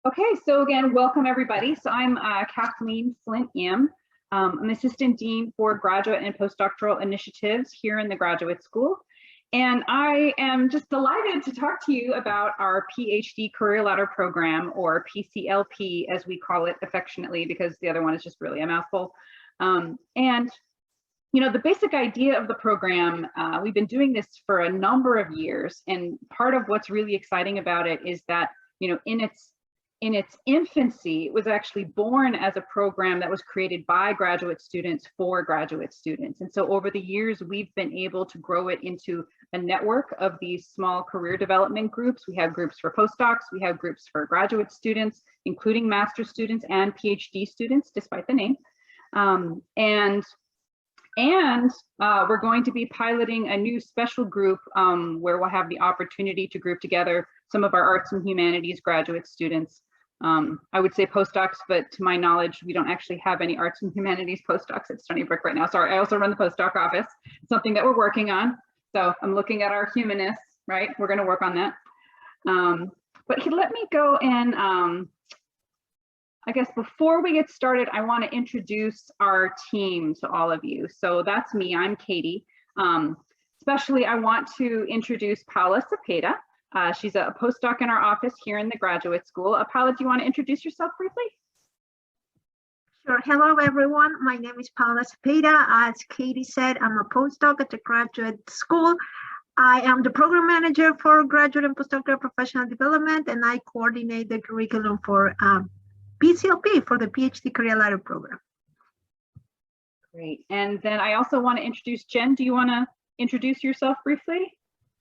Okay, so again, welcome everybody. So I'm Kathleen Flint am. I'm Assistant Dean for Graduate and Postdoctoral Initiatives here in the Graduate School. And I am just delighted to talk to you about our PhD Career Ladder Program, or PCLP as we call it affectionately, because the other one is just really a mouthful. And you know, the basic idea of the program, we've been doing this for a number of years, and part of what's really exciting about it is that, you know, in its infancy, it was actually born as a program that was created by graduate students for graduate students. And so over the years, we've been able to grow it into a network of these small career development groups. We have groups for postdocs, we have groups for graduate students, including master's students and PhD students, despite the name. We're going to be piloting a new special group where we'll have the opportunity to group together some of our arts and humanities graduate students. I would say postdocs, but to my knowledge, we don't actually have any arts and humanities postdocs at Stony Brook right now. Sorry, I also run the postdoc office, something that we're working on. So I'm looking at our humanists, right? We're going to work on that. But let me go and I guess before we get started, I want to introduce our team to all of you. So that's me, I'm Katie. Especially I want to introduce Paula Cepeda. She's a postdoc in our office here in the graduate school. Paula, do you want to introduce yourself briefly? Sure. Hello, everyone. My name is Paula Cepeda. As Katie said, I'm a postdoc at the graduate school. I am the program manager for graduate and postdoctoral professional development, and I coordinate the curriculum for PCLP, for the PhD Career Ladder Program. Great. And then I also want to introduce Jen. Do you want to introduce yourself briefly?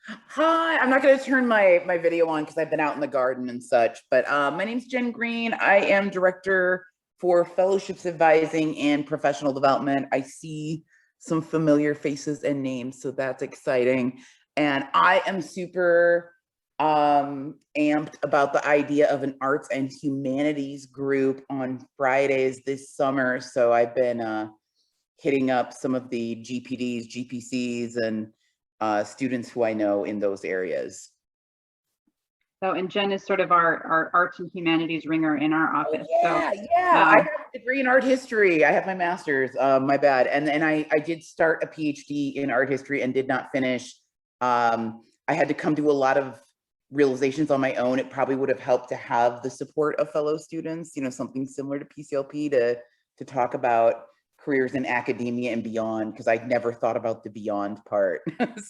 Hi, I'm not going to turn my video on because I've been out in the garden and such, but my name's Jen Green. I am Director for Fellowships Advising and Professional Development. I see some familiar faces and names, so that's exciting. And I am super amped about the idea of an arts and humanities group on Fridays this summer. So I've been hitting up some of the GPDs, GPCs, and students who I know in those areas. So, and Jen is sort of our arts and humanities ringer in our office. Oh, yeah, so, yeah. I have a degree in art history. I have my master's, my bad. And then I did start a PhD in art history and did not finish. I had to come to a lot of realizations on my own. It probably would have helped to have the support of fellow students, you know, something similar to PCLP to talk about careers in academia and beyond, because I'd never thought about the beyond part. And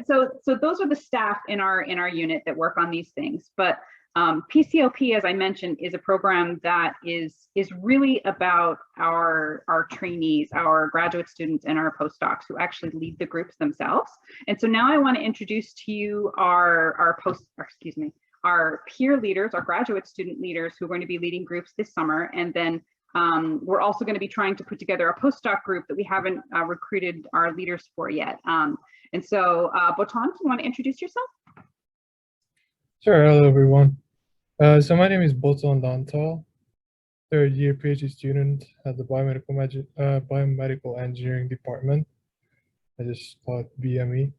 so those are the staff in our unit that work on these things. But PCLP, as I mentioned, is a program that is really about our trainees, our graduate students, and our postdocs who actually lead the groups themselves. And so now I want to introduce to you our peer leaders, our graduate student leaders who are going to be leading groups this summer. And then we're also going to be trying to put together a postdoc group that we haven't recruited our leaders for yet. And so, Botan, do you want to introduce yourself? Sure. Hello, everyone. So my name is Botan Dantal, third-year PhD student at the Biomedical Engineering Department. I just taught BME.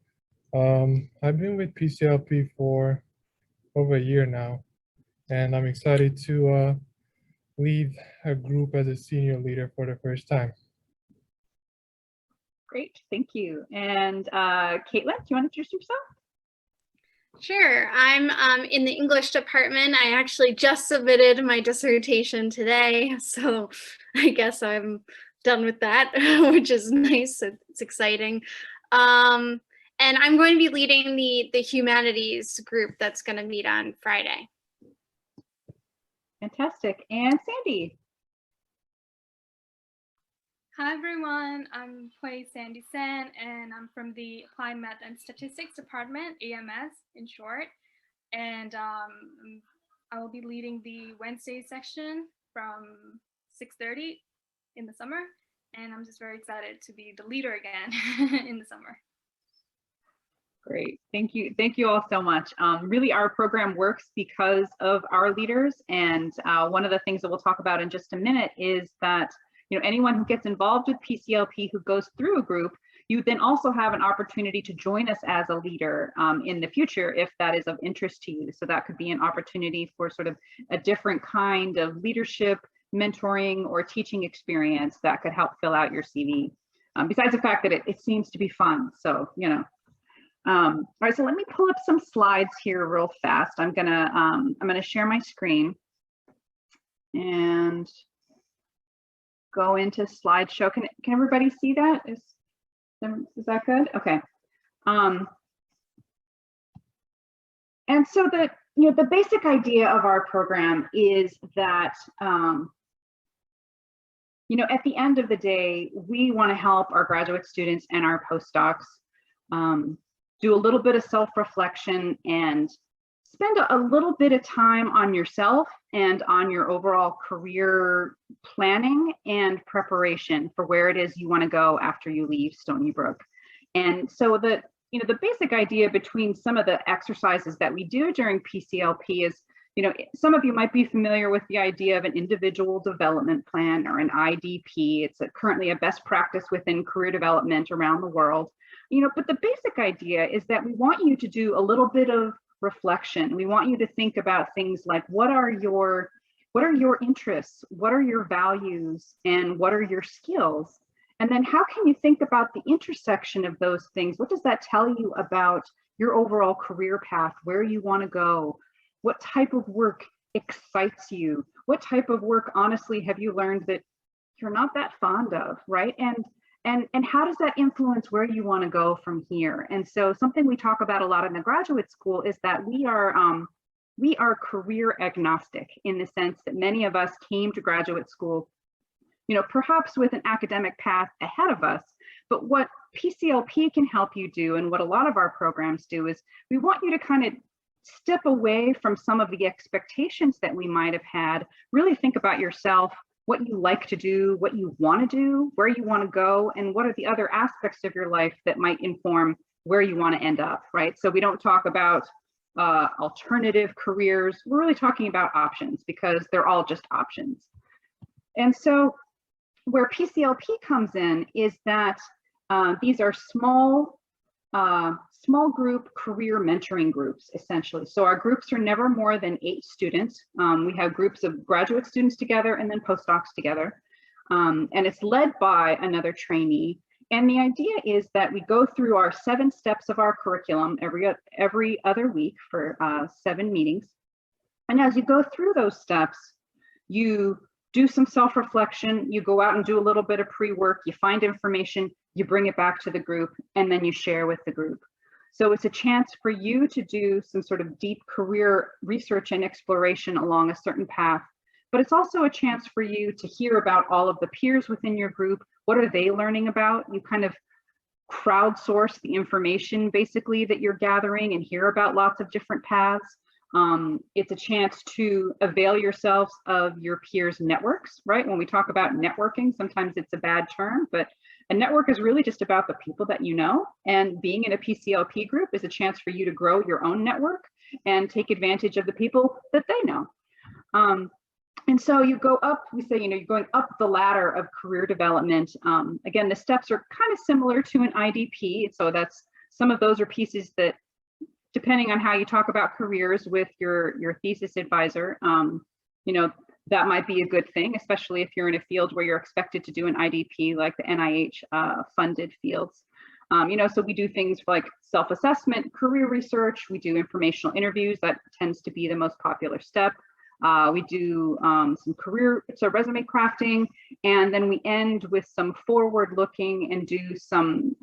I've been with PCLP for over a year now, and I'm excited to lead a group as a senior leader for the first time. Great, thank you. And Caitlin, do you want to introduce yourself? Sure, I'm in the English department. I actually just submitted my dissertation today, so I guess I'm done with that, which is nice. It's exciting. And I'm going to be leading the humanities group that's going to meet on Friday. Fantastic. And Sandy. Hi everyone, I'm Hui Sandy San, and I'm from the Applied Math and Statistics Department, AMS in short. And I will be leading the Wednesday section from 6:30 in the summer. And I'm just very excited to be the leader again in the summer. Great, thank you. Thank you all so much. Really, our program works because of our leaders. And one of the things that we'll talk about in just a minute is that, you know, anyone who gets involved with PCLP who goes through a group, You then also have an opportunity to join us as a leader in the future if that is of interest to you. So that could be an opportunity for sort of a different kind of leadership, mentoring, or teaching experience that could help fill out your CV. Besides the fact that it seems to be fun. So, you know. All right, so let me pull up some slides here real fast. I'm gonna share my screen and go into slideshow. Can everybody see that? Is that good? Okay. And so the basic idea of our program is that at the end of the day, we want to help our graduate students and our postdocs do a little bit of self-reflection and spend a little bit of time on yourself and on your overall career planning and preparation for where it is you want to go after you leave Stony Brook. And so the basic idea between some of the exercises that we do during PCLP is, some of you might be familiar with the idea of an individual development plan or an IDP. It's currently a best practice within career development around the world. But the basic idea is that we want you to do a little bit of reflection. We want you to think about things like, what are your interests? What are your values? And what are your skills? And then how can you think about the intersection of those things? What does that tell you about your overall career path, where you want to go? What type of work excites you? What type of work, honestly, have you learned that you're not that fond of, right? And how does that influence where you want to go from here? And so something we talk about a lot in the graduate school is that we are career agnostic, in the sense that many of us came to graduate school, perhaps with an academic path ahead of us. But what PCLP can help you do, and what a lot of our programs do, is we want you to kind of step away from some of the expectations that we might have had, really think about yourself, what you like to do, what you want to do, where you want to go, and what are the other aspects of your life that might inform where you want to end up, right? So we don't talk about alternative careers. We're really talking about options, because they're all just options. And so where PCLP comes in is that these are small group career mentoring groups, essentially. So our groups are never more than 8 students. We have groups of graduate students together and then postdocs together. And it's led by another trainee. And the idea is that we go through our 7 steps of our curriculum every other week for 7 meetings. And as you go through those steps, you do some self-reflection, you go out and do a little bit of pre-work, you find information, you bring it back to the group, and then you share with the group. So it's a chance for you to do some sort of deep career research and exploration along a certain path, but it's also a chance for you to hear about all of the peers within your group. What are they learning about? You kind of crowdsource the information basically that you're gathering and hear about lots of different paths. It's a chance to avail yourselves of your peers' networks, right? When we talk about networking, sometimes it's a bad term, but a network is really just about the people that you know, and being in a PCLP group is a chance for you to grow your own network and take advantage of the people that they know. And so you go up, we say, you're going up the ladder of career development. Again, the steps are kind of similar to an IDP. So that's, some of those are pieces that, depending on how you talk about careers with your thesis advisor, that might be a good thing, especially if you're in a field where you're expected to do an IDP, like the NIH funded fields. So we do things like self-assessment, career research, we do informational interviews. That tends to be the most popular step. We do some resume crafting, and then we end with some forward looking and do some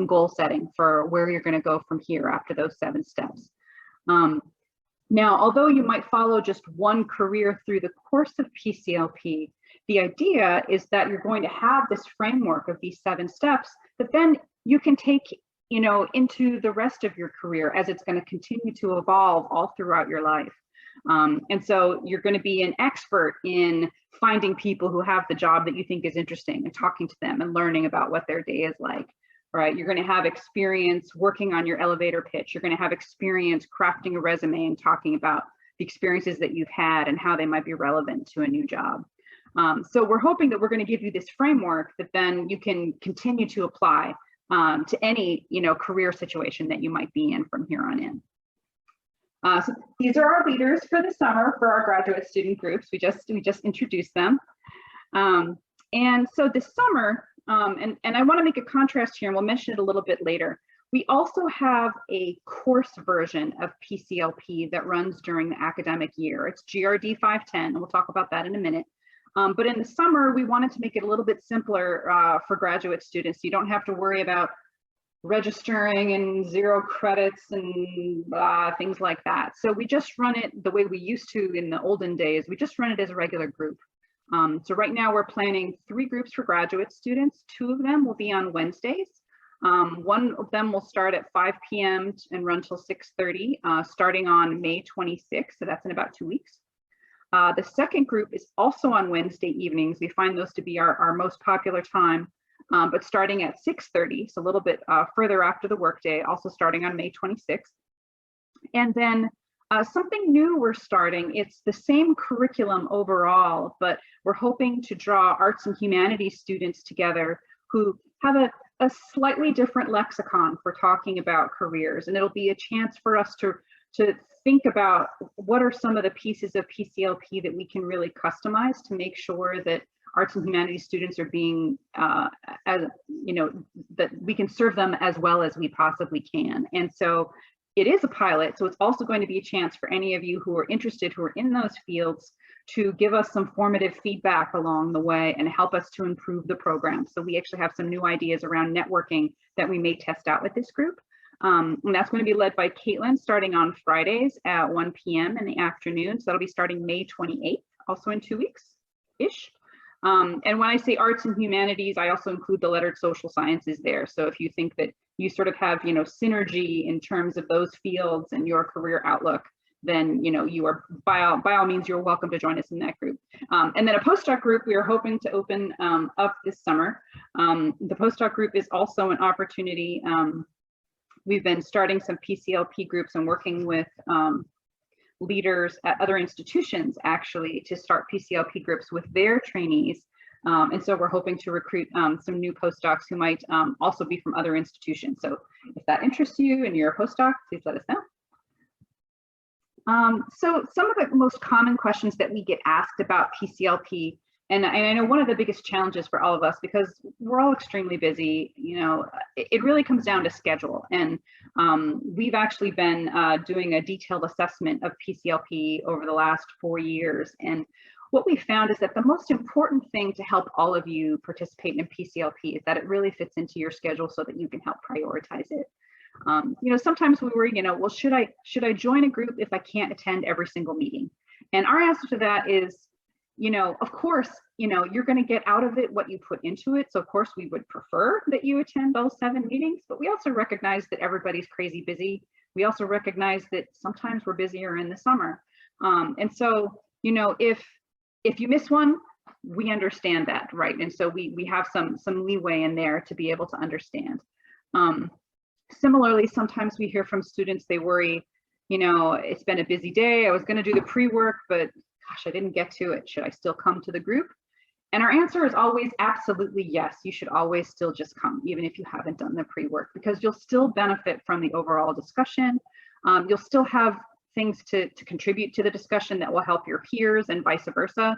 goal setting for where you're going to go from here after those 7 steps. Now, although you might follow just one career through the course of PCLP, the idea is that you're going to have this framework of these 7 steps that then you can take into the rest of your career, as it's going to continue to evolve all throughout your life. And so you're going to be an expert in finding people who have the job that you think is interesting and talking to them and learning about what their day is like, right? You're going to have experience working on your elevator pitch. You're going to have experience crafting a resume and talking about the experiences that you've had and how they might be relevant to a new job. So we're hoping that we're going to give you this framework that then you can continue to apply to any, career situation that you might be in from here on in. So these are our leaders for the summer for our graduate student groups. We just introduced them. And so this summer, and I want to make a contrast here, and we'll mention it a little bit later. We also have a course version of PCLP that runs during the academic year. It's GRD 510, and we'll talk about that in a minute. But in the summer, we wanted to make it a little bit simpler for graduate students. You don't have to worry about registering and 0 credits and things like that. So we just run it the way we used to in the olden days. We just run it as a regular group. So right now we're planning 3 groups for graduate students. 2 of them will be on Wednesdays. One of them will start at 5 p.m. and run till 6:30, starting on May 26th. So that's in about 2 weeks. The second group is also on Wednesday evenings. We find those to be our most popular time, but starting at 6:30, so a little bit further after the workday, also starting on May 26th. And then something new we're starting. It's the same curriculum overall, but we're hoping to draw arts and humanities students together who have a slightly different lexicon for talking about careers. And it'll be a chance for us to think about what are some of the pieces of PCLP that we can really customize to make sure that arts and humanities students are being, that we can serve them as well as we possibly can. And so it is a pilot, so it's also going to be a chance for any of you who are interested, who are in those fields, to give us some formative feedback along the way and help us to improve the program. So we actually have some new ideas around networking that we may test out with this group. And that's going to be led by Caitlin, starting on Fridays at 1 p.m. in the afternoon. So that'll be starting May 28th, also in 2 weeks-ish. And when I say arts and humanities, I also include the lettered social sciences there. So if you think that you sort of have, synergy in terms of those fields and your career outlook, then, you are by all means, you're welcome to join us in that group. And then a postdoc group we are hoping to open up this summer. The postdoc group is also an opportunity. We've been starting some PCLP groups and working with leaders at other institutions actually to start PCLP groups with their trainees. And so we're hoping to recruit some new postdocs who might also be from other institutions. So if that interests you and you're a postdoc, please let us know. So some of the most common questions that we get asked about PCLP, and I know one of the biggest challenges for all of us, because we're all extremely busy, it really comes down to schedule. And we've actually been doing a detailed assessment of PCLP over the last 4 years. And what we found is that the most important thing to help all of you participate in PCLP is that it really fits into your schedule so that you can help prioritize it. Sometimes we worry, well, should I join a group if I can't attend every single meeting? And our answer to that is, of course, you're going to get out of it what you put into it. So of course we would prefer that you attend all 7 meetings, but we also recognize that everybody's crazy busy. We also recognize that sometimes we're busier in the summer. And so, if you miss one, we understand that, right? And so we have some leeway in there to be able to understand. Similarly, sometimes we hear from students, they worry, it's been a busy day. I was going to do the pre-work, but gosh, I didn't get to it. Should I still come to the group? And our answer is always absolutely yes. You should always still just come, even if you haven't done the pre-work, because you'll still benefit from the overall discussion. You'll still have things to contribute to the discussion that will help your peers and vice versa.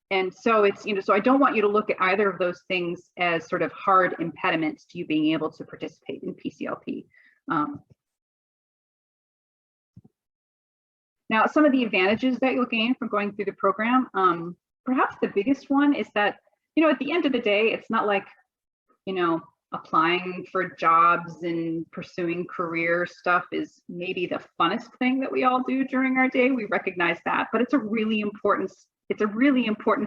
And so it's, so I don't want you to look at either of those things as sort of hard impediments to you being able to participate in PCLP. Now, some of the advantages that you'll gain from going through the program, perhaps the biggest one is that, at the end of the day, it's not like, applying for jobs and pursuing career stuff is maybe the funnest thing that we all do during our day. We recognize that, but it's a really important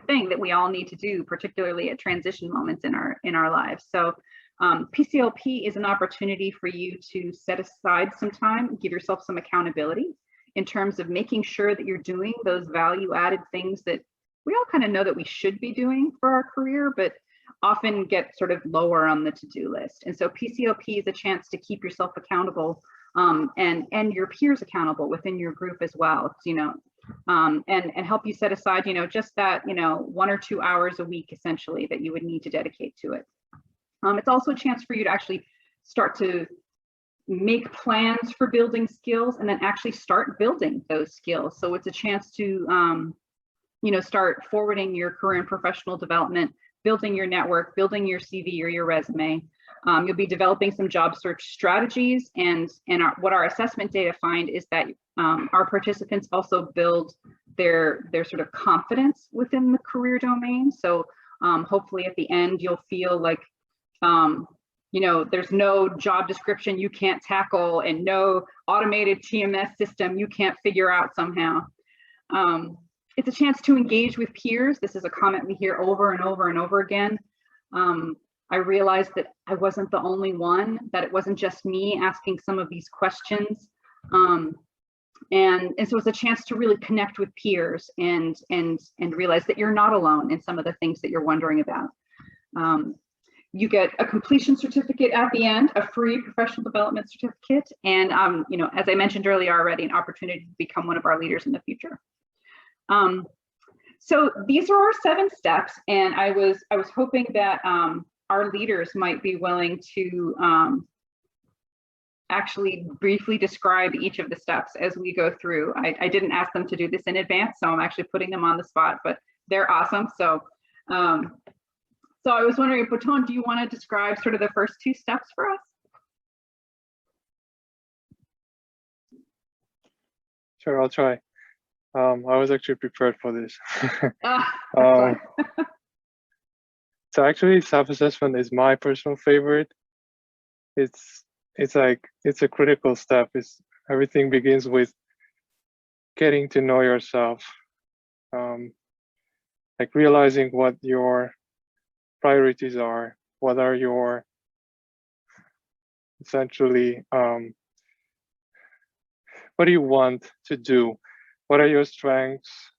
thing that we all need to do, particularly at transition moments in our lives. So PCLP is an opportunity for you to set aside some time, give yourself some accountability in terms of making sure that you're doing those value-added things that we all kind of know that we should be doing for our career, but often get sort of lower on the to-do list. And so PCLP is a chance to keep yourself accountable and your peers accountable within your group as well, and help you set aside, just that, 1 or 2 hours a week, essentially, that you would need to dedicate to it. It's also a chance for you to actually start to make plans for building skills and then actually start building those skills. So it's a chance to start forwarding your career and professional development, building your network, building your CV or your resume. You'll be developing some job search strategies, and what our assessment data find is that our participants also build their sort of confidence within the career domain. So hopefully at the end you'll feel like there's no job description you can't tackle and no automated TMS system you can't figure out somehow. It's a chance to engage with peers. This is a comment we hear over and over and over again. I realized that I wasn't the only one, that it wasn't just me asking some of these questions. And so it's a chance to really connect with peers and realize that you're not alone in some of the things that you're wondering about. You get a completion certificate at the end, a free professional development certificate, and as I mentioned earlier already, an opportunity to become one of our leaders in the future. So these are our 7 steps, and I was hoping that our leaders might be willing to actually briefly describe each of the steps as we go through. I didn't ask them to do this in advance, so I'm actually putting them on the spot, but they're awesome. So so I was wondering, Bhutan, do you want to describe sort of the first 2 steps for us? Sure, I'll try. I was actually prepared for this. So actually, self-assessment is my personal favorite. It's a critical step. Everything begins with getting to know yourself, like realizing what your priorities are, what are your essentially what do you want to do, what are your strengths,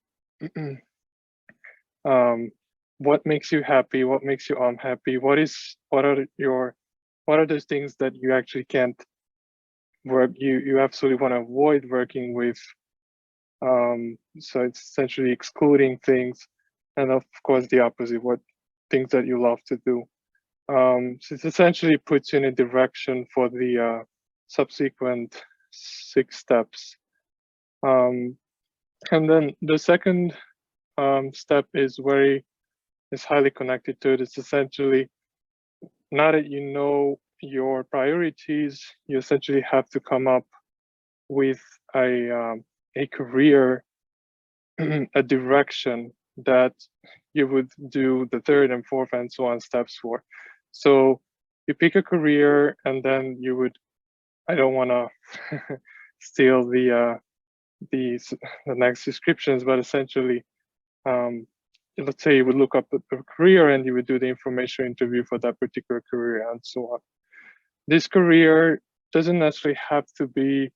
what makes you happy, what makes you unhappy, what are those things that you actually can't work, you absolutely want to avoid working with. So it's essentially excluding things, and of course the opposite, what things that you love to do. So it essentially puts you in a direction for the subsequent 6 steps. And then the second step is highly connected to it. It's essentially, now that you know your priorities, you essentially have to come up with a career, a direction that you would do the 3rd and 4th and so on steps for. So you pick a career, and then you would, I don't want to steal the next descriptions, but essentially, let's say you would look up a career and you would do the information interview for that particular career and so on. This career doesn't necessarily have to be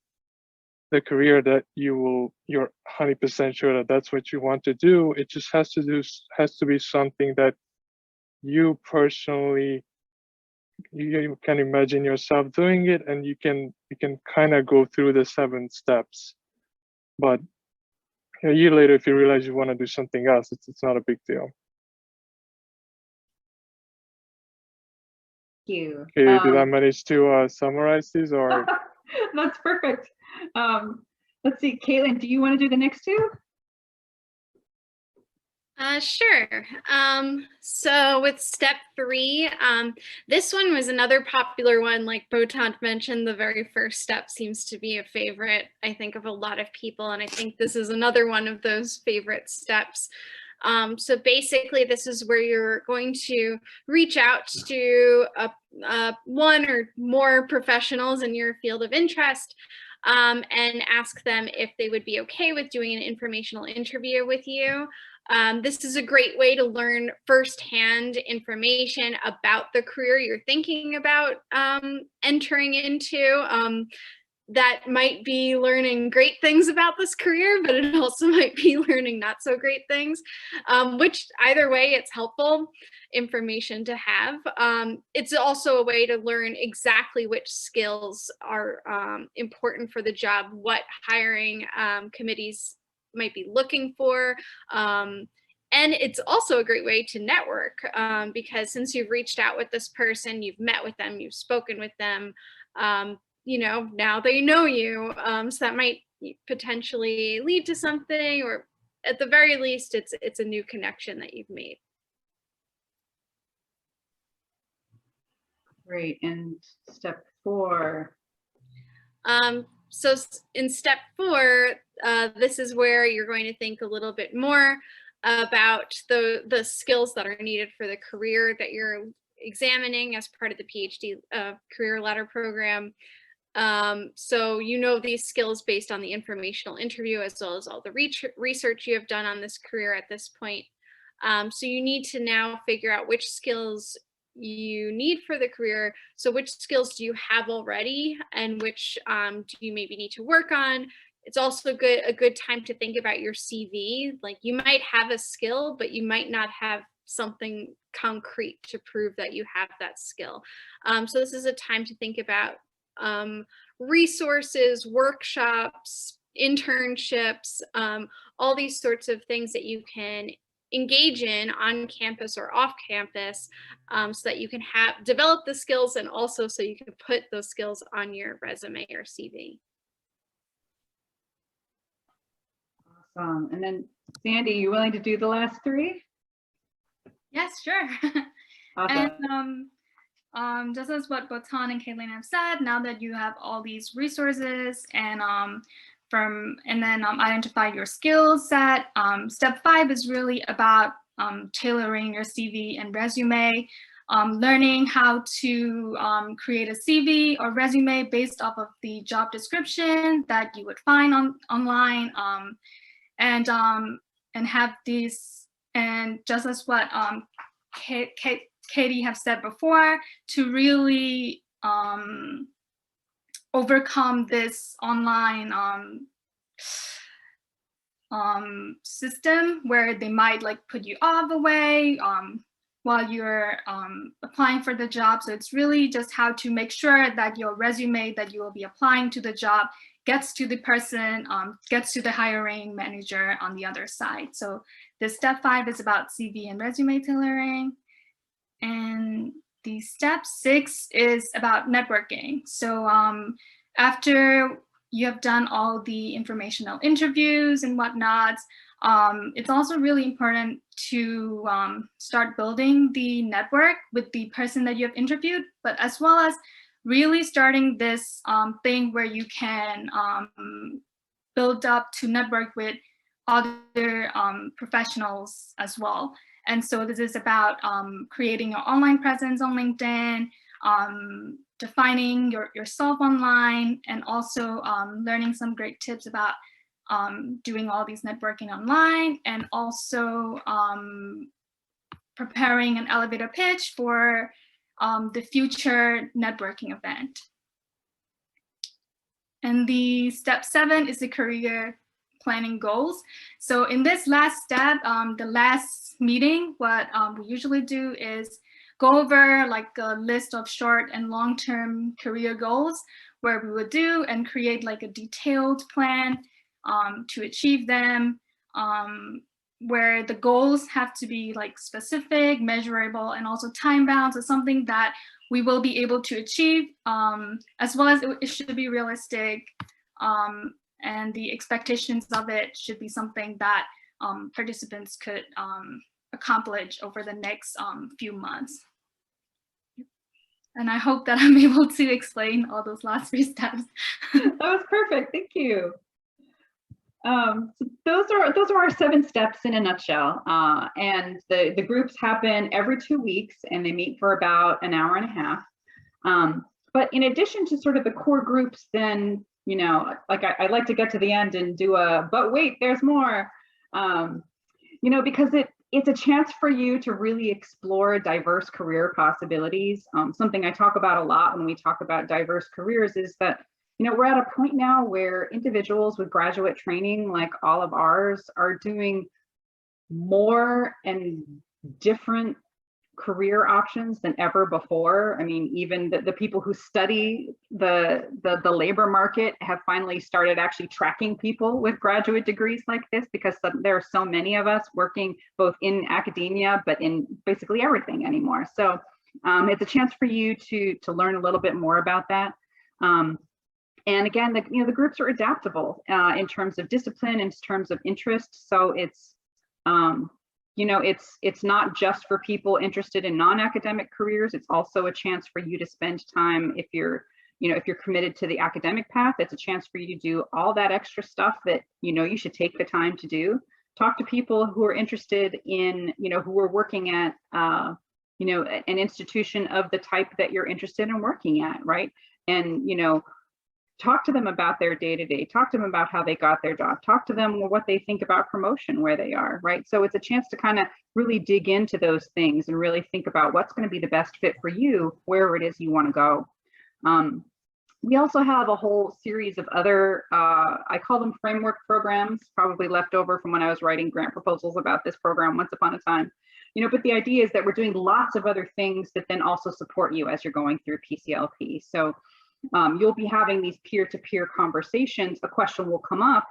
the career that you're 100% sure that that's what you want to do. It just has to be something that you personally, you can imagine yourself doing it, and you can kind of go through the 7 steps. But a year later, if you realize you want to do something else, it's not a big deal. Thank you. Okay, did I manage to summarize these, or? That's perfect. Let's see, Caitlin, do you want to do the next 2? Sure. So with step 3, this one was another popular one. Like Bhutan mentioned, the very first step seems to be a favorite, I think, of a lot of people. And I think this is another one of those favorite steps. So basically, this is where you're going to reach out to 1 or more professionals in your field of interest, and ask them if they would be okay with doing an informational interview with you. This is a great way to learn firsthand information about the career you're thinking about entering into. That might be learning great things about this career, but it also might be learning not so great things, which either way, it's helpful information to have. It's also a way to learn exactly which skills are important for the job, what hiring committees might be looking for, And it's also a great way to network because since you've reached out with this person, you've met with them, you've spoken with them, you know, now they know you. So that might potentially lead to something, or at the very least, it's a new connection that you've made. Great. And step 4. So in step 4, this is where you're going to think a little bit more about the skills that are needed for the career that you're examining as part of the PhD career ladder program. So you know these skills based on the informational interview as well as all the research you have done on this career at this point. So you need to now figure out which skills you need for the career. So which skills do you have already and which do you maybe need to work on? It's also a good time to think about your CV. Like you might have a skill, but you might not have something concrete to prove that you have that skill. So this is a time to think about resources, workshops, internships, all these sorts of things that you can engage in on campus or off campus, so that you can develop the skills and also so you can put those skills on your resume or CV. Awesome. And then Sandy, you willing to do the last 3? Yes, sure. Awesome. And just as what Botan and Kathleen have said, now that you have all these resources and then identify your skill set, step 5 is really about tailoring your CV and resume, learning how to create a CV or resume based off of the job description that you would find online, and have these, and just as what Katie have said before, to really overcome this online system where they might like put you off away while you're applying for the job. So it's really just how to make sure that your resume that you will be applying to the job gets to the person, gets to the hiring manager on the other side. So the step 5 is about CV and resume tailoring. And the step 6 is about networking. So after you have done all the informational interviews and whatnot, it's also really important to start building the network with the person that you have interviewed, but as well as really starting this thing where you can build up to network with other professionals as well. And so this is about creating your online presence on LinkedIn, defining yourself online, and also learning some great tips about doing all these networking online, and also preparing an elevator pitch for the future networking event. And the step 7 is the career planning goals. So in this last step, the last meeting, what we usually do is go over like a list of short and long-term career goals where we would do and create like a detailed plan to achieve them, where the goals have to be like specific, measurable, and also time-bound. So something that we will be able to achieve, as well as it should be realistic, and the expectations of it should be something that participants could accomplish over the next few months. And I hope that I'm able to explain all those last 3 steps. That was perfect. Thank you. So those are our 7 steps in a nutshell. And the groups happen every 2 weeks, and they meet for about an hour and a half. But in addition to sort of the core groups, then, you know, like I'd like to get to the end and do but wait, there's more, you know, because it's a chance for you to really explore diverse career possibilities. Something I talk about a lot when we talk about diverse careers is that, you know, we're at a point now where individuals with graduate training, like all of ours, are doing more and different career options than ever before. I mean, even the people who study the labor market have finally started actually tracking people with graduate degrees like this, because there are so many of us working both in academia, but in basically everything anymore. So it's a chance for you to learn a little bit more about that. And again, the groups are adaptable in terms of discipline, in terms of interest. So it's it's not just for people interested in non-academic careers. It's also a chance for you to spend time, if you're committed to the academic path, it's a chance for you to do all that extra stuff that you should take the time to do. Talk to people who are interested in, who are working at an institution of the type that you're interested in working at, right? And talk to them about their day-to-day, talk to them about how they got their job, talk to them what they think about promotion where they are, right? So it's a chance to kind of really dig into those things and really think about what's going to be the best fit for you, wherever it is you want to go. We also have a whole series of other, I call them framework programs, probably left over from when I was writing grant proposals about this program once upon a time. But the idea is that we're doing lots of other things that then also support you as you're going through PCLP. So you'll be having these peer-to-peer conversations. A question will come up.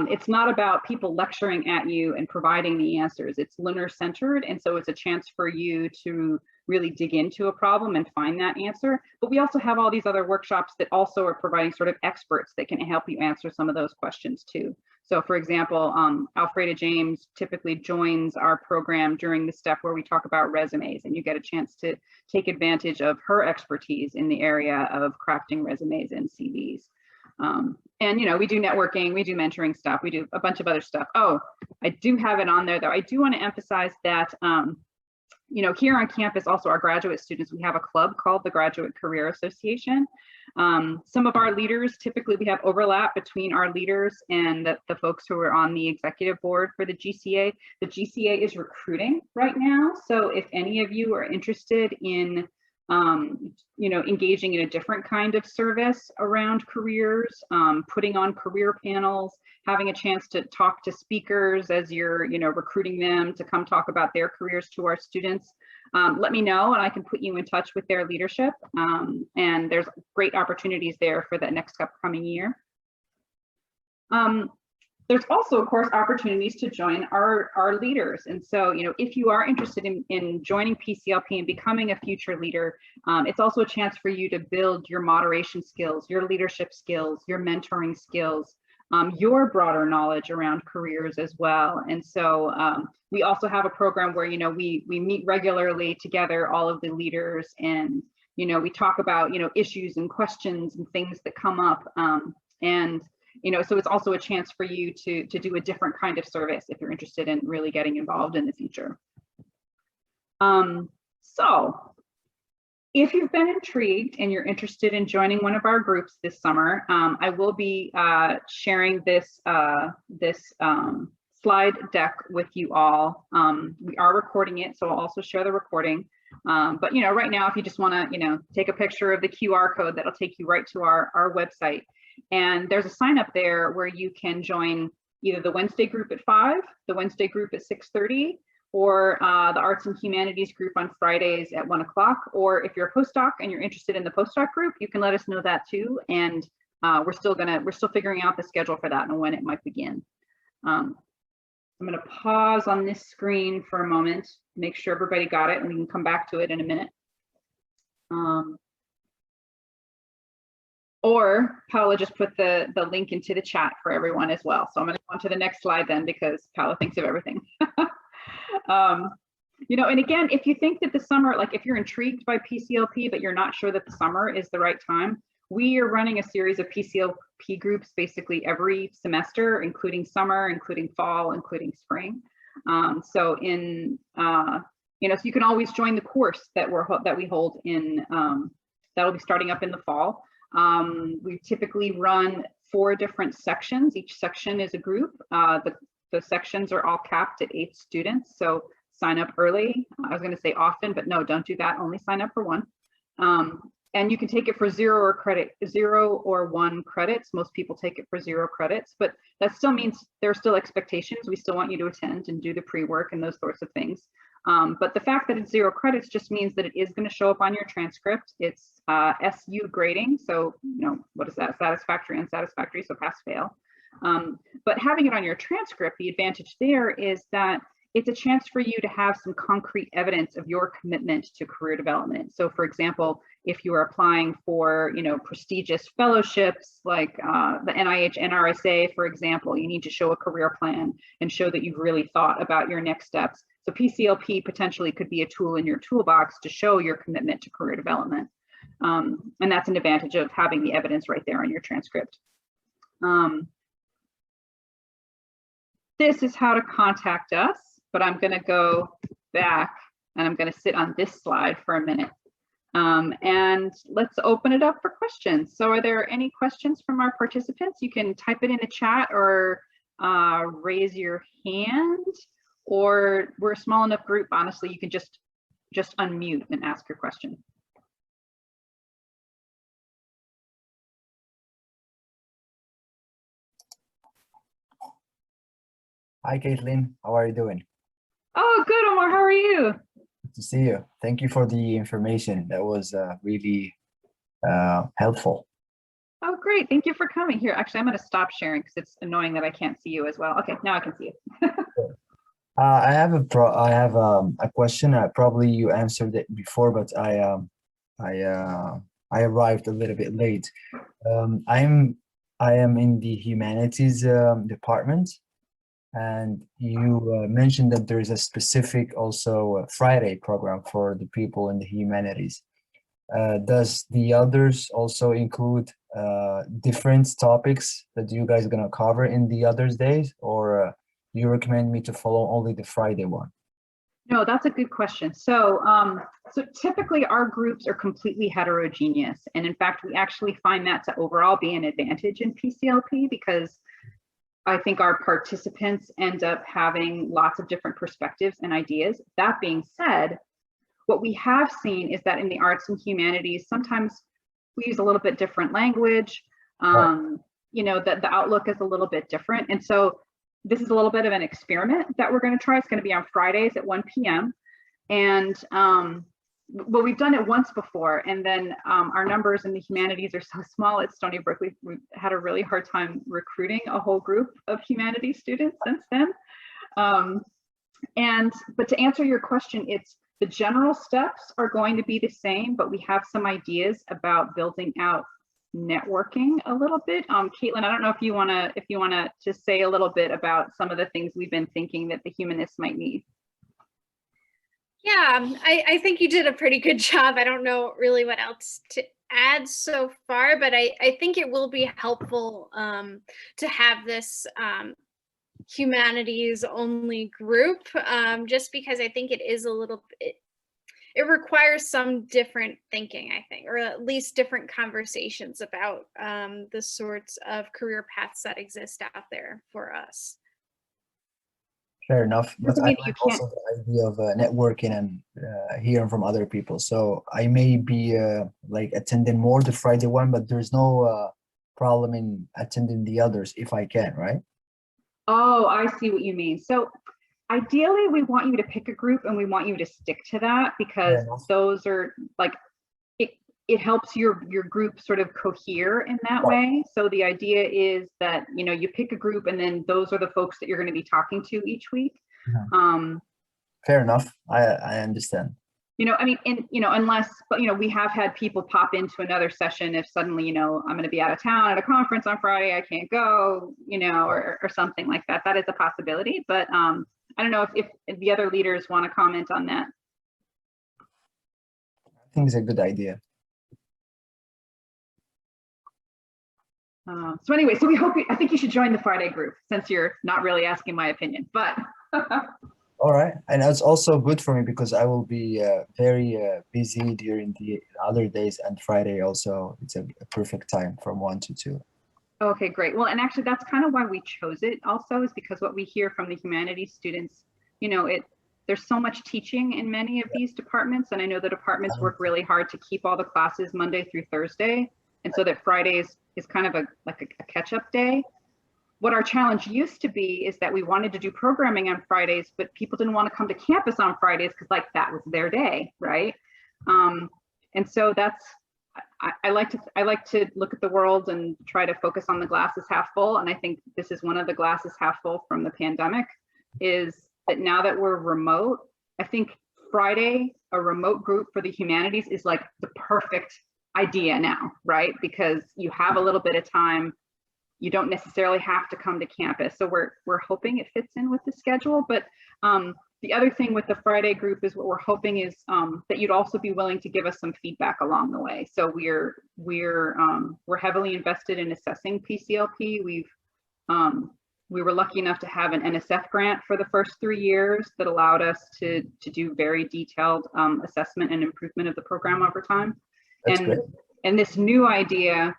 It's not about people lecturing at you and providing the answers. It's learner-centered, and so it's a chance for you to really dig into a problem and find that answer. But we also have all these other workshops that also are providing sort of experts that can help you answer some of those questions too. So for example, Alfreda James typically joins our program during the step where we talk about resumes, and you get a chance to take advantage of her expertise in the area of crafting resumes and CVs. And we do networking, we do mentoring stuff, we do a bunch of other stuff. Oh, I do have it on there though. I do want to emphasize that here on campus, also our graduate students, we have a club called the Graduate Career Association. Some of our leaders, typically we have overlap between our leaders and the folks who are on the executive board for the GCA. The GCA is recruiting right now. So if any of you are interested in engaging in a different kind of service around careers, putting on career panels, having a chance to talk to speakers as you're, recruiting them to come talk about their careers to our students, let me know and I can put you in touch with their leadership. And there's great opportunities there for the next upcoming year. There's also, of course, opportunities to join our leaders. And so, if you are interested in joining PCLP and becoming a future leader, it's also a chance for you to build your moderation skills, your leadership skills, your mentoring skills, your broader knowledge around careers as well. And so we also have a program where, we meet regularly together, all of the leaders, and, we talk about, issues and questions and things that come up. So it's also a chance for you to do a different kind of service if you're interested in really getting involved in the future. So if you've been intrigued and you're interested in joining one of our groups this summer, I will be sharing this slide deck with you all. We are recording it, so I'll also share the recording. But right now, if you just want to take a picture of the QR code, that'll take you right to our website. And there's a sign up there where you can join either the Wednesday group at 5, the Wednesday group at 6:30, or the Arts and Humanities group on Fridays at 1 o'clock. Or if you're a postdoc and you're interested in the postdoc group, you can let us know that too. And we're still figuring out the schedule for that and when it might begin. I'm going to pause on this screen for a moment, make sure everybody got it, and we can come back to it in a minute. Or Paula just put the link into the chat for everyone as well. So I'm going to go on to the next slide then, because Paula thinks of everything. And again, if you think that the summer, like if you're intrigued by PCLP, but you're not sure that the summer is the right time, we are running a series of PCLP groups basically every semester, including summer, including fall, including spring. So you can always join the course that we hold in, that'll be starting up in the fall. We typically run 4 different sections. Each section is a group. The sections are all capped at 8 students. So sign up early. I was going to say often, but no, don't do that. Only sign up for 1. And you can take it for 0 or 1 credits. Most people take it for 0 credits, but that still means there are still expectations. We still want you to attend and do the pre-work and those sorts of things. But the fact that it's 0 credits just means that it is going to show up on your transcript. It's SU grading. So, what is that? Satisfactory, unsatisfactory, so pass, fail. But having it on your transcript, the advantage there is that it's a chance for you to have some concrete evidence of your commitment to career development. So for example, if you are applying for, prestigious fellowships like the NIH, NRSA, for example, you need to show a career plan and show that you've really thought about your next steps. So PCLP potentially could be a tool in your toolbox to show your commitment to career development. And that's an advantage of having the evidence right there on your transcript. This is how to contact us, but I'm going to go back and I'm going to sit on this slide for a minute. And let's open it up for questions. So are there any questions from our participants? You can type it in the chat or raise your hand, or we're a small enough group, honestly, you can just unmute and ask your question. Hi, Kathleen. How are you doing? Oh, good, Omar. How are you? Good to see you. Thank you for the information. That was really helpful. Oh, great. Thank you for coming here. Actually, I'm going to stop sharing because it's annoying that I can't see you as well. Okay, now I can see you. I have a question. Probably you answered it before, but I arrived a little bit late. I am in the humanities department. And you mentioned that there is a specific also Friday program for the people in the humanities. Does the others also include different topics that you guys are going to cover in the others days, or do you recommend me to follow only the Friday one? No, that's a good question. So, so typically our groups are completely heterogeneous. And in fact, we actually find that to overall be an advantage in PCLP because I think our participants end up having lots of different perspectives and ideas. That being said, what we have seen is that in the arts and humanities, sometimes we use a little bit different language, that the outlook is a little bit different. And so this is a little bit of an experiment that we're going to try. It's going to be on Fridays at 1 p.m. And well, we've done it once before, and then our numbers in the humanities are so small at Stony Brook. We've had a really hard time recruiting a whole group of humanities students since then. But to answer your question, it's the general steps are going to be the same, but we have some ideas about building out networking a little bit. Caitlin, I don't know if you wanna just say a little bit about some of the things we've been thinking that the humanists might need. Yeah, I think you did a pretty good job. I don't know really what else to add so far, but I think it will be helpful to have this humanities only group, just because I think it is a little bit, it requires some different thinking, I think, or at least different conversations about the sorts of career paths that exist out there for us. Fair enough, but I like also the idea of networking and hearing from other people. So I may be like attending more the Friday one, but there's no problem in attending the others if I can, right? Oh, I see what you mean. So ideally, we want you to pick a group and we want you to stick to that because those are like, it helps your group sort of cohere in that way. So the idea is that, you pick a group and then those are the folks that you're going to be talking to each week. Fair enough. I understand. I mean, unless, but, we have had people pop into another session if suddenly, I'm going to be out of town at a conference on Friday, I can't go, or something like that. That is a possibility, but I don't know if the other leaders want to comment on that. I think it's a good idea. So anyway, so I think you should join the Friday group since you're not really asking my opinion, but. All right. And it's also good for me because I will be very busy during the other days, and Friday also, it's a perfect time from 1 to 2. Okay, great. Well, and actually that's kind of why we chose it also, is because what we hear from the humanities students, there's so much teaching in many of these departments. And I know the departments work really hard to keep all the classes Monday through Thursday. And so that Fridays is kind of like a catch-up day. what our challenge used to be is that we wanted to do programming on Fridays, but people didn't want to come to campus on Fridays because like that was their day, right? And so that's, I like to look at the world and try to focus on the glasses half full. And I think this is one of the glasses half full from the pandemic, is that now that we're remote, I think Friday, a remote group for the humanities is like the perfect idea now, right? Because you have a little bit of time. You don't necessarily have to come to campus. So we're hoping it fits in with the schedule. But the other thing with the Friday group is what we're hoping is that you'd also be willing to give us some feedback along the way. So we're heavily invested in assessing PCLP. We were lucky enough to have an NSF grant for the first 3 years that allowed us to do very detailed assessment and improvement of the program over time. That's great. And this new idea,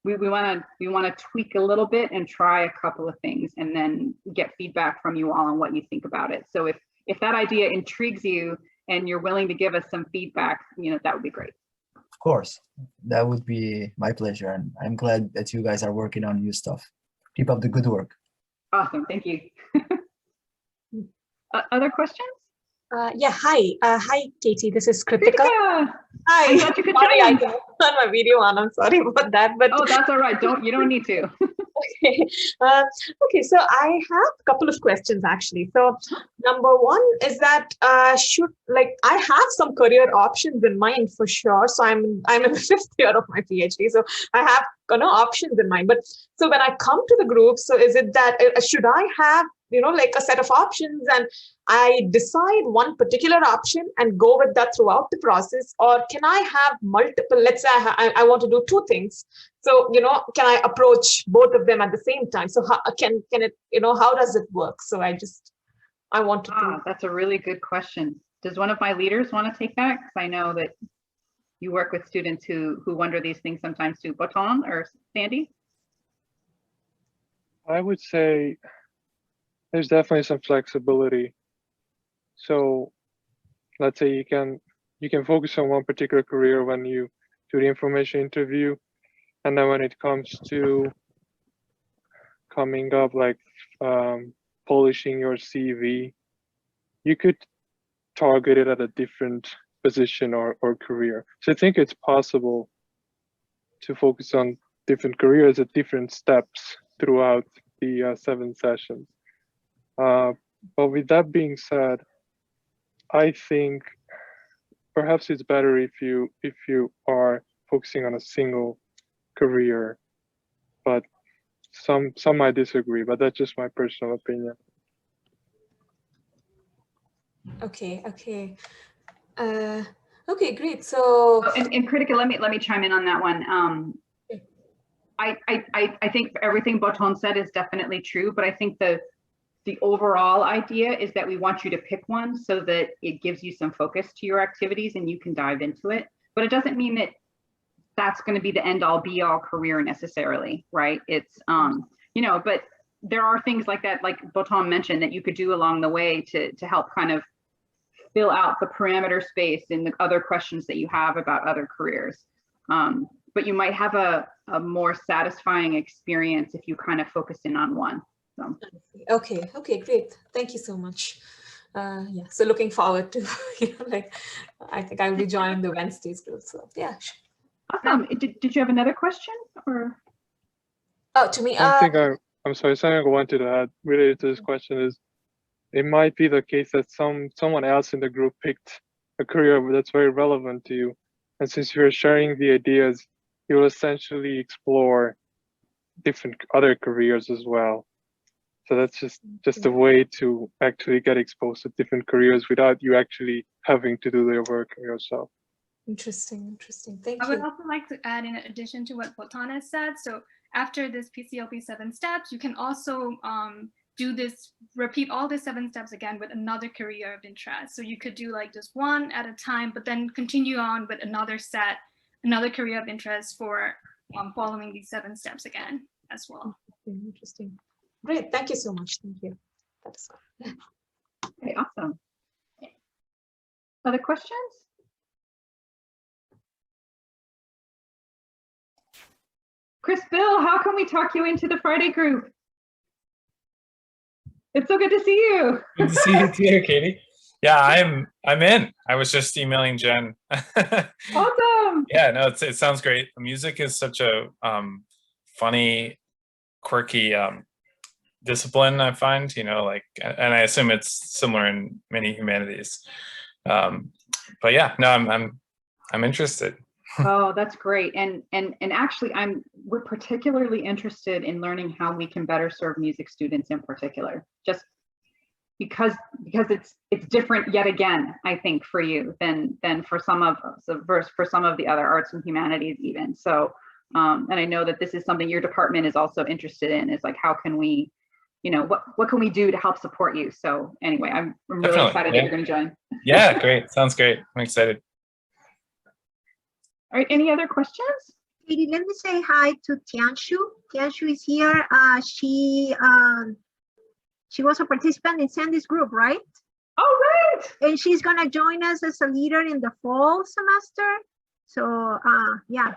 we want to tweak a little bit and try a couple of things and then get feedback from you all on what you think about it. So if that idea intrigues you and you're willing to give us some feedback, that would be great. Of course, that would be my pleasure. And I'm glad that you guys are working on new stuff. Keep up the good work. Awesome, thank you. Other questions? Yeah, hi. Hi, Katie. This is Kritika. Kritika! Hi. I thought you could Sorry, I join. didn't turn my video on. I'm sorry about that. But Oh, that's all right. You don't need to. okay. Okay, so I have a couple of questions actually. So number one is that I have some career options in mind for sure. So I'm in the 5th year of my PhD. So I have options in mind. But so when I come to the group, so is it that should I have like a set of options and I decide one particular option and go with that throughout the process, or can I have multiple? Let's say I want to do 2 things. So, can I approach both of them at the same time? So how can it, how does it work? So I want to. That's a really good question. Does one of my leaders want to take that? Because I know that you work with students who wonder these things sometimes too. Botan or Sandy? I would say there's definitely some flexibility. So let's say you can focus on one particular career when you do the information interview. And then when it comes to coming up polishing your CV, you could target it at a different position or career. So I think it's possible to focus on different careers at different steps throughout the 7 sessions. But with that being said, I think perhaps it's better if you are focusing on a single career, but some might disagree, but that's just my personal opinion. Okay. Okay, great. So and Kritika, let me chime in on that one. I think everything Botan said is definitely true, but I think the overall idea is that we want you to pick one so that it gives you some focus to your activities and you can dive into it. But it doesn't mean that that's going to be the end all be all career necessarily, right? It's, but there are things like that, like Botan mentioned, that you could do along the way to help kind of fill out the parameter space in the other questions that you have about other careers. But you might have a more satisfying experience if you kind of focus in on one. So. Okay, great. Thank you so much. Yeah, so looking forward to, I think I'll be joining the Wednesdays group. So yeah. Awesome. Did you have another question or? Oh, to me. I'm sorry, something I wanted to add related to this question is, it might be the case that someone else in the group picked a career that's very relevant to you. And since you're sharing the ideas, you'll essentially explore different other careers as well. So that's just a way to actually get exposed to different careers without you actually having to do your work yourself. Interesting. Thank you. I would also like to add, in addition to what Botan has said, so after this PCLP 7 steps, you can also repeat all the 7 steps again with another career of interest. So you could do like just one at a time, but then continue on with another career of interest for following these 7 steps again as well. Interesting. Great. Thank you so much. Thank you. That's all. Okay, awesome. Other questions? Chris Bill, how can we talk you into the Friday group? It's so good to see you. Good to see you too, Katie. Yeah, I'm in. I was just emailing Jen. Awesome. Yeah, no, it sounds great. Music is such a funny, quirky discipline, I find, like, and I assume it's similar in many humanities. But yeah, no, I'm interested. Oh, that's great. And actually we're particularly interested in learning how we can better serve music students in particular, just because it's different yet again, I think, for you than for some of the other arts and humanities even. So and I know that this is something your department is also interested in, is like, how can we, what can we do to help support you? So anyway, I'm really Definitely, excited that you're going to join. Yeah, great. Sounds great. I'm excited. All right, any other questions? Katie, let me say hi to Tianshu. Tianshu is here. She was a participant in Sandy's group, right? Oh, right. And she's gonna join us as a leader in the fall semester. So yeah.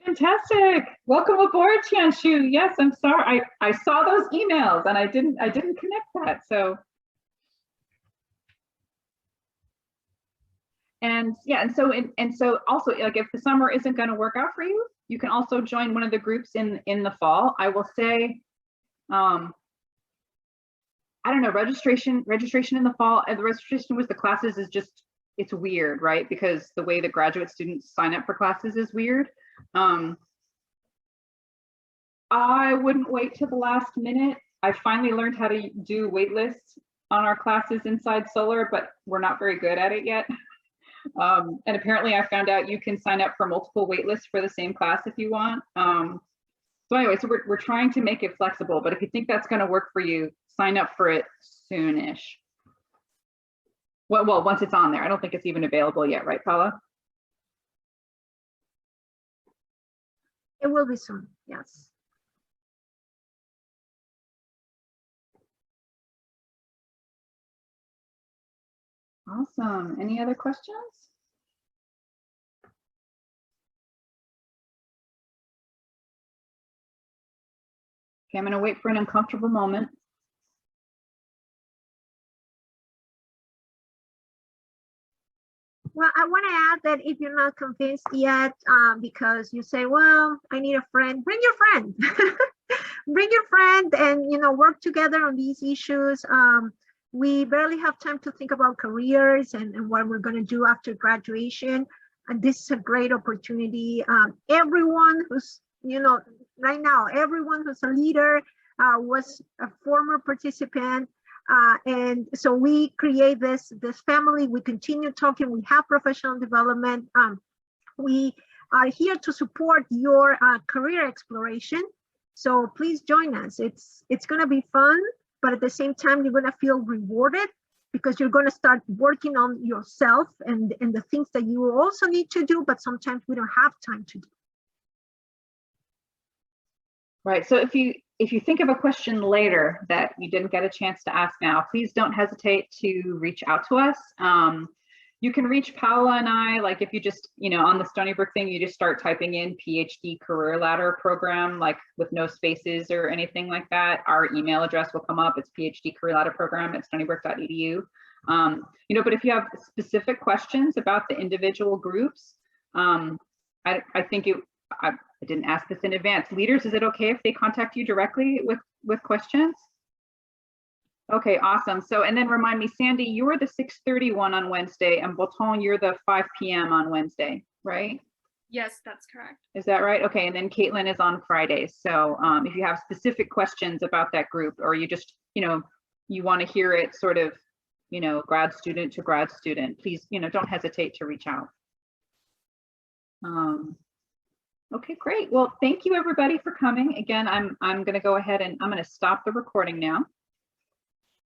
Fantastic. Welcome aboard, Tianshu. Yes, I'm sorry. I saw those emails and I didn't connect that. So and yeah, and so also, like, if the summer isn't going to work out for you, you can also join one of the groups in the fall. I will say, I don't know, registration in the fall, the registration with the classes is just, it's weird, right? Because the way that graduate students sign up for classes is weird. I wouldn't wait till the last minute. I finally learned how to do wait lists on our classes inside Solar, but we're not very good at it yet. And apparently I found out you can sign up for multiple wait lists for the same class if you want. So anyway, so we're trying to make it flexible, but if you think that's going to work for you, sign up for it soonish. Well, once it's on there. I don't think it's even available yet, right, Paula? It will be soon, yes. Awesome. Any other questions? Okay, I'm going to wait for an uncomfortable moment. Well, I want to add that if you're not convinced yet, because you say, well, I need a friend, bring your friend. Bring your friend and, work together on these issues. We barely have time to think about careers and what we're going to do after graduation. And this is a great opportunity. Everyone who's, right now, everyone who's a leader was a former participant. And so we create this family. We continue talking. We have professional development. We are here to support your career exploration. So please join us. It's going to be fun, but at the same time, you're going to feel rewarded because you're going to start working on yourself and the things that you also need to do, but sometimes we don't have time to do. Right. So if you think of a question later that you didn't get a chance to ask now, please don't hesitate to reach out to us. You can reach Paula and I, like, if you just, on the Stony Brook thing, you just start typing in PhD career ladder program, like with no spaces or anything like that. Our email address will come up. It's PhD career ladder program at stonybrook.edu. But if you have specific questions about the individual groups, I think I didn't ask this in advance. Leaders, is it okay if they contact you directly with questions? Okay, awesome. So, and then remind me, Sandy, you're the 6:30 one on Wednesday, and Boton, you're the 5 p.m. on Wednesday, right? Yes, that's correct. Is that right? Okay, and then Caitlin is on Fridays. So if you have specific questions about that group, or you just, you want to hear it sort of, grad student to grad student, please, don't hesitate to reach out. Okay, great. Well, thank you everybody for coming. Again, I'm going to go ahead and I'm going to stop the recording now.